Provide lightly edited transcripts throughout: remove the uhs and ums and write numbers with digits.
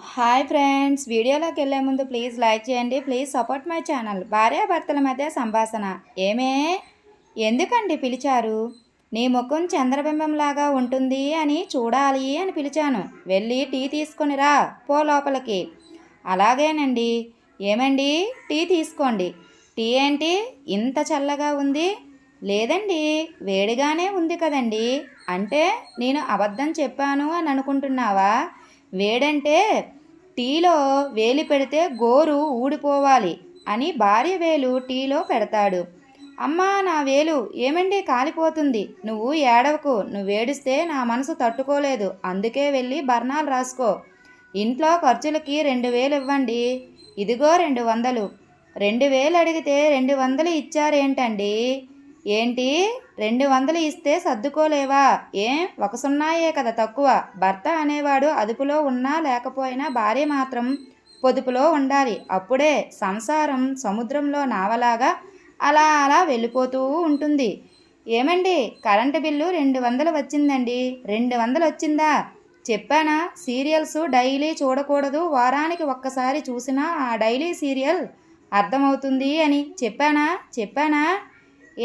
Hi friends, వీడియోలోకి వెళ్ళే ముందు ప్లీజ్ లైక్ చేయండి. Please support my channel. భార్యాభర్తల మధ్య సంభాషణ. ఏమే, ఎందుకండి పిలిచారు? నీ ముఖం చంద్రబింబంలాగా ఉంటుంది అని చూడాలి అని పిలిచాను. వెళ్ళి టీ తీసుకొని రా పో లోపలికి. అలాగేనండి. ఏమండి, టీ తీసుకోండి. టీ ఏంటి ఇంత చల్లగా ఉంది? లేదండి, వేడిగానే ఉంది కదండి. అంటే నేను అబద్ధం చెప్పాను అని అనుకుంటున్నావా? వేడంటే టీలో వేలి పెడితే గోరు ఊడిపోవాలి అని భార్య వేలు టీలో పెడతాడు. అమ్మా, నా వేలు ఏమండి కాలిపోతుంది. నువ్వు ఏడవకు, నువ్వు ఏడిస్తే నా మనసు తట్టుకోలేదు. అందుకే వెళ్ళి బర్ణాలు రాసుకో. ఇంట్లో ఖర్చులకి 2000 ఇవ్వండి. ఇదిగో 200. 2000 అడిగితే 200 ఇచ్చారేంటండి? ఏంటి 200 ఇస్తే సర్దుకోలేవా? ఒక సున్నాయే కదా తక్కువ. భర్త అనేవాడు అదుపులో ఉన్నా లేకపోయినా భార్య మాత్రం పొదుపులో ఉండాలి. అప్పుడే సంసారం సముద్రంలో నావలాగా అలా అలా వెళ్ళిపోతూ ఉంటుంది. ఏమండి, కరెంటు బిల్లు 200 వచ్చిందండి. 200 వచ్చిందా? చెప్పానా సీరియల్స్ డైలీ చూడకూడదు, వారానికి ఒక్కసారి చూసినా ఆ డైలీ సీరియల్ అర్థమవుతుంది అని చెప్పానా?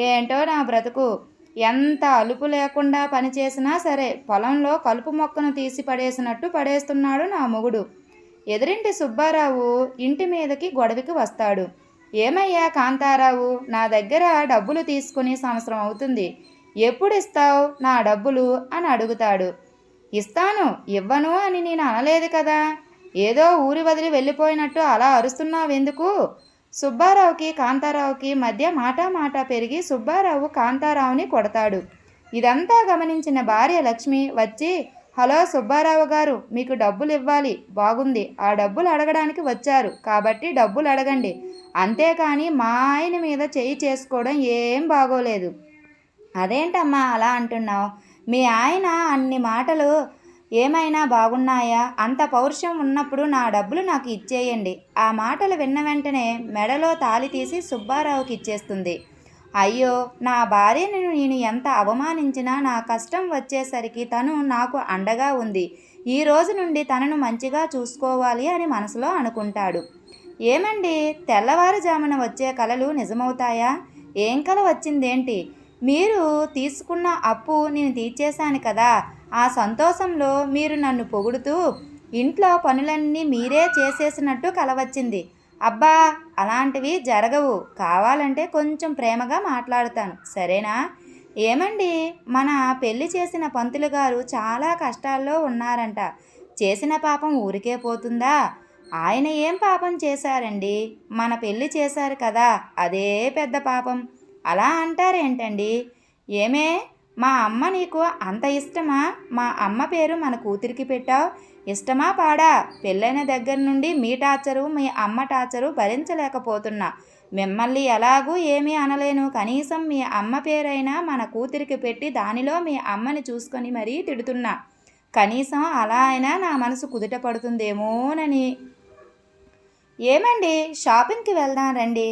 ఏంటో నా బ్రతుకు. ఎంత అలుపు లేకుండా పనిచేసినా సరే పొలంలో కలుపు మొక్కను తీసి పడేసినట్టు పడేస్తున్నాడు నా మొగుడు. ఎదురింటి సుబ్బారావు ఇంటి మీదకి గొడవకి వస్తాడు. ఏమయ్యా కాంతారావు, నా దగ్గర డబ్బులు తీసుకుని సంవత్సరం అవుతుంది. ఎప్పుడు ఇస్తావు నా డబ్బులు అని అడుగుతాడు. ఇస్తాను, ఇవ్వను అని నేను అనలేదు కదా. ఏదో ఊరి వదిలి వెళ్ళిపోయినట్టు అలా అరుస్తున్నావెందుకు? సుబ్బారావుకి కాంతారావుకి మధ్య మాట పెరిగి సుబ్బారావు కాంతారావుని కొడతాడు. ఇదంతా గమనించిన భార్య లక్ష్మి వచ్చి, హలో సుబ్బారావు గారు, మీకు డబ్బులు ఇవ్వాలి. బాగుంది, ఆ డబ్బులు అడగడానికి వచ్చారు కాబట్టి డబ్బులు అడగండి. అంతేకాని మా ఆయన మీద చేయి చేసుకోవడం ఏం బాగోలేదు. అదేంటమ్మా అలా అంటున్నావు? మీ ఆయన అన్ని మాటలు ఏమైనా బాగున్నాయా? అంత పౌరుషం ఉన్నప్పుడు నా డబ్బులు నాకు ఇచ్చేయండి. ఆ మాటలు విన్న వెంటనే మెడలో తాళి తీసి సుబ్బారావుకి ఇచ్చేస్తుంది. అయ్యో, నా భార్యను నేను ఎంత అవమానించినా నా కష్టం వచ్చేసరికి తను నాకు అండగా ఉంది. ఈ రోజు నుండి తనను మంచిగా చూసుకోవాలి అని మనసులో అనుకుంటాడు. ఏమండి, తెల్లవారుజామున వచ్చే కలలు నిజమవుతాయా? ఏం కల వచ్చిందేంటి? మీరు తీసుకున్న అప్పు నేను తీర్చేశాను కదా. ఆ సంతోషంలో మీరు నన్ను పొగుడుతూ ఇంట్లో పనులన్నీ మీరే చేసేసినట్టు కల వచ్చింది. అబ్బా, అలాంటివి జరగవు. కావాలంటే కొంచెం ప్రేమగా మాట్లాడుతాను, సరేనా? ఏమండి, మన పెళ్లి చేసిన పంతులు గారు చాలా కష్టాల్లో ఉన్నారంట. చేసిన పాపం ఊరికే పోతుందా? ఆయన ఏం పాపం చేశారండి? మన పెళ్లి చేశారు కదా, అదే పెద్ద పాపం. అలా అంటారేంటండి? ఏమే, మా అమ్మ నీకు అంత ఇష్టమా? మా అమ్మ పేరు మన కూతురికి పెట్టావు. ఇష్టమా పాడా? పెళ్ళైన దగ్గర నుండి మీ టార్చరు మీ అమ్మ టార్చరు భరించలేకపోతున్నా. మిమ్మల్ని ఎలాగూ ఏమీ అనలేను. కనీసం మీ అమ్మ పేరైనా మన కూతురికి పెట్టి దానిలో మీ అమ్మని చూసుకొని మరీ తిడుతున్నా. కనీసం అలా అయినా నా మనసు కుదుట పడుతుందేమోనని. ఏమండి, షాపింగ్కి వెళ్దాం రండి.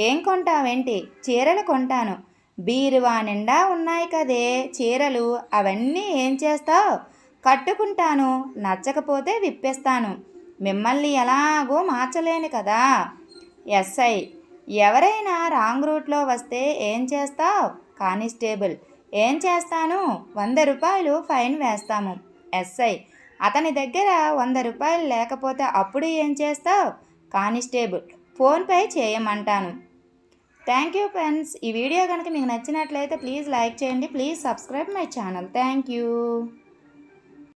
ఏం కొంటావేంటి? చీరలు కొంటాను. బీరువా నిండా ఉన్నాయి కదే చీరలు. అవన్నీ ఏం చేస్తావు? కట్టుకుంటాను, నచ్చకపోతే విప్పేస్తాను. మిమ్మల్ని ఎలాగో మార్చలేను కదా. ఎస్ఐ, ఎవరైనా రాంగ్ రూట్లో వస్తే ఏం చేస్తావు? కానిస్టేబుల్, ఏం చేస్తాను? 100 రూపాయలు ఫైన్ వేస్తాము. ఎస్ఐ, అతని దగ్గర 100 రూపాయలు లేకపోతే అప్పుడు ఏం చేస్తావు? కానిస్టేబుల్, ఫోన్పే చేయమంటాను. Thank you friends. ఈ వీడియో కనుక మీకు నచ్చినట్లయితే ప్లీజ్ లైక్ చేయండి. Please subscribe my channel. Thank you.